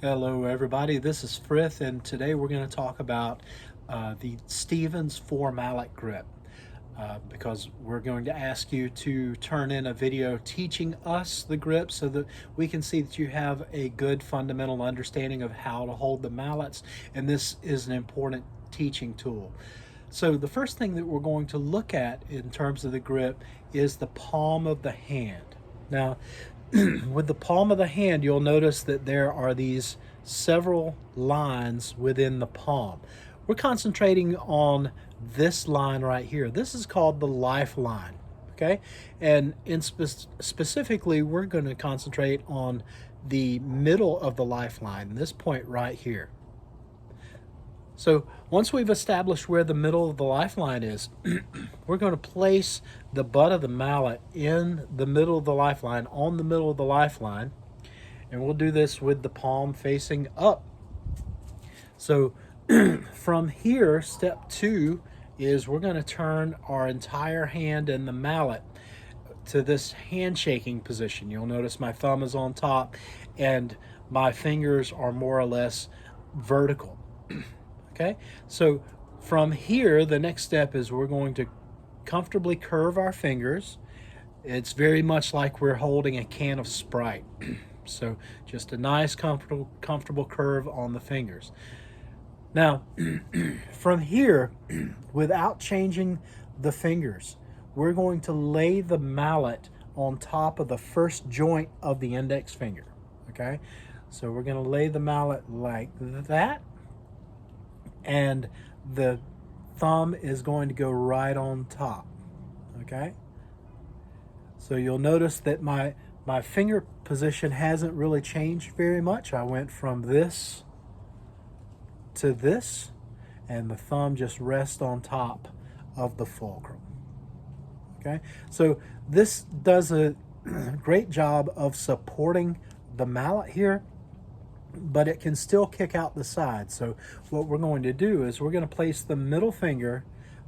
Hello everybody, this is Frith, and today we're going to talk about the Stevens 4 mallet grip because we're going to ask you to turn in a video teaching us the grip so that we can see that you have a good fundamental understanding of how to hold the mallets, and this is an important teaching tool. So the first thing that we're going to look at in terms of the grip is the palm of the hand. Now, with the palm of the hand, you'll notice that there are these several lines within the palm. We're concentrating on this line right here. This is called the lifeline, okay? And specifically, we're going to concentrate on the middle of the lifeline, this point right here. So once we've established where the middle of the lifeline is, we're going to place the butt of the mallet in the middle of the lifeline, on the middle of the lifeline, and we'll do this with the palm facing up. So from here, step 2 is we're going to turn our entire hand and the mallet to this handshaking position. You'll notice my thumb is on top and my fingers are more or less vertical. Okay, so from here, the next step is we're going to comfortably curve our fingers. It's very much like we're holding a can of Sprite. So just a nice, comfortable curve on the fingers. Now, from here, without changing the fingers, we're going to lay the mallet on top of the first joint of the index finger. Okay, so we're going to lay the mallet like that, and the thumb is going to go right on top. Okay, so you'll notice that my finger position hasn't really changed very much. I went from this to this, and the thumb just rests on top of the fulcrum. Okay, so this does a great job of supporting the mallet here, but it can still kick out the side. So what we're going to do is we're going to place the middle finger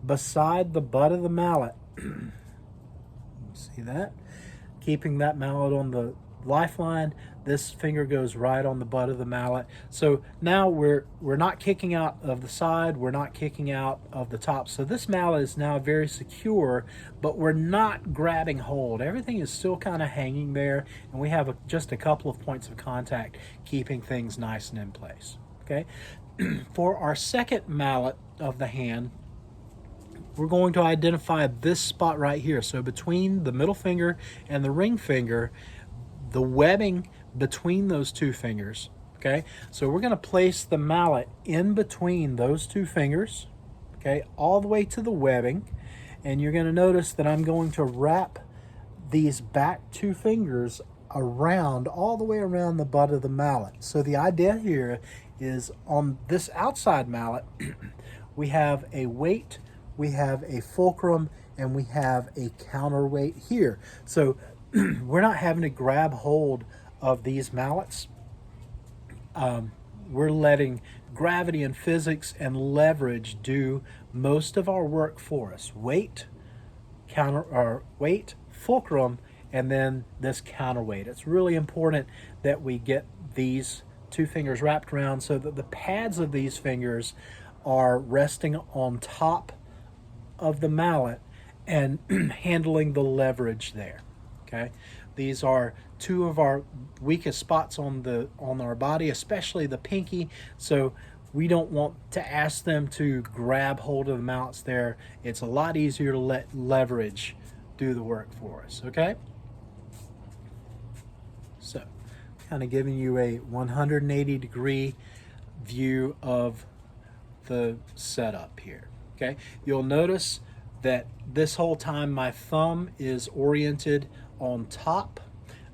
beside the butt of the mallet. See that? Keeping that mallet on the lifeline, this finger goes right on the butt of the mallet. So now we're not kicking out of the side, we're not kicking out of the top. So this mallet is now very secure, but we're not grabbing hold. Everything is still kind of hanging there, and we have just a couple of points of contact keeping things nice and in place. Okay, for our second mallet of the hand, we're going to identify this spot right here. So between the middle finger and the ring finger, the webbing between those two fingers. Okay, so we're going to place the mallet in between those two fingers, okay, all the way to the webbing, and you're going to notice that I'm going to wrap these back two fingers around, all the way around the butt of the mallet. So the idea here is on this outside mallet, we have a weight, we have a fulcrum, and we have a counterweight here. So we're not having to grab hold of these mallets. We're letting gravity and physics and leverage do most of our work for us. Weight, weight, fulcrum, and then this counterweight. It's really important that we get these two fingers wrapped around so that the pads of these fingers are resting on top of the mallet and handling the leverage there. Okay, these are two of our weakest spots on our body, especially the pinky. So we don't want to ask them to grab hold of the mallets there. It's a lot easier to let leverage do the work for us. Okay, so kind of giving you a 180-degree view of the setup here. Okay, you'll notice that this whole time my thumb is oriented on top.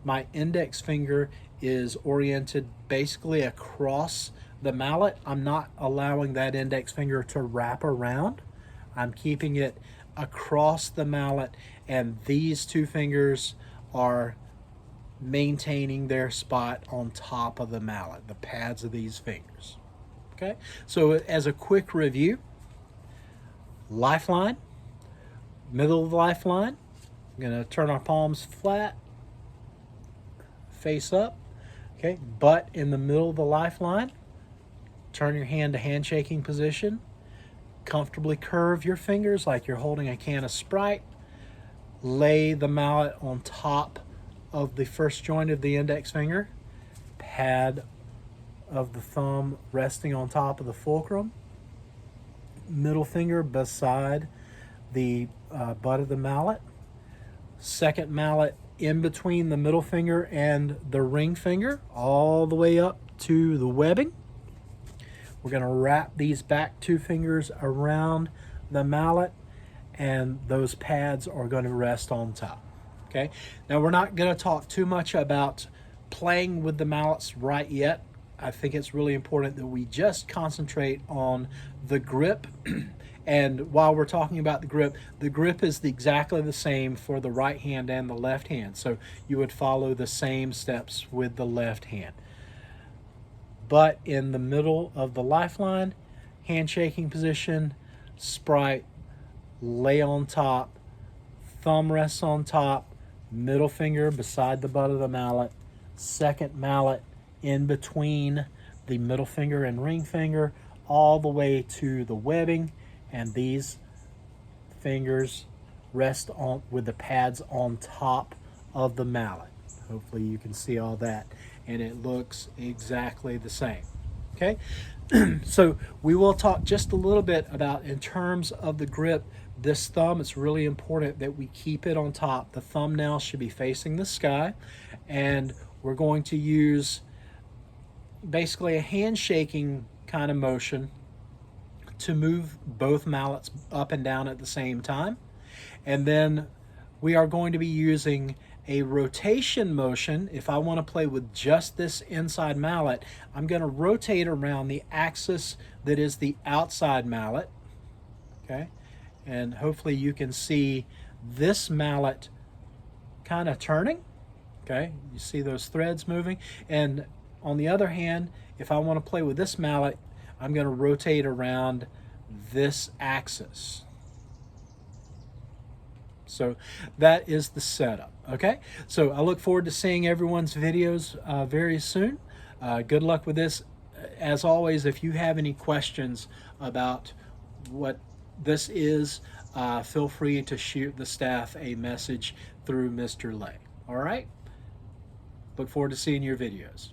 My index finger is oriented basically across the mallet. I'm not allowing that index finger to wrap around. I'm keeping it across the mallet, and these two fingers are maintaining their spot on top of the mallet, the pads of these fingers. Okay, so as a quick review, lifeline, middle of the lifeline, I'm going to turn our palms flat, face up, Okay, butt in the middle of the lifeline. Turn your hand to handshaking position. Comfortably curve your fingers like you're holding a can of Sprite. Lay the mallet on top of the first joint of the index finger. Pad of the thumb resting on top of the fulcrum. Middle finger beside the butt of the mallet. Second mallet in between the middle finger and the ring finger, all the way up to the webbing. We're going to wrap these back two fingers around the mallet, and those pads are going to rest on top. Okay, now we're not going to talk too much about playing with the mallets right yet. I think it's really important that we just concentrate on the grip. And while we're talking about the grip is exactly the same for the right hand and the left hand. So you would follow the same steps with the left hand. Butt in the middle of the lifeline, handshaking position, Sprite, lay on top, thumb rests on top, middle finger beside the butt of the mallet, second mallet in between the middle finger and ring finger, all the way to the webbing, and these fingers rest on with the pads on top of the mallet. Hopefully you can see all that, and it looks exactly the same. Okay, so we will talk just a little bit about, in terms of the grip, this thumb. It's really important that we keep it on top. The thumbnail should be facing the sky, and we're going to use basically a handshaking kind of motion to move both mallets up and down at the same time. And then we are going to be using a rotation motion. If I want to play with just this inside mallet, I'm going to rotate around the axis that is the outside mallet. Okay, and hopefully you can see this mallet kind of turning. Okay, you see those threads moving. And on the other hand, if I want to play with this mallet, I'm going to rotate around this axis. So that is the setup. Okay, so I look forward to seeing everyone's videos very soon. Good luck with this. As always, if you have any questions about what this is, feel free to shoot the staff a message through Mr. Lay. All right, look forward to seeing your videos.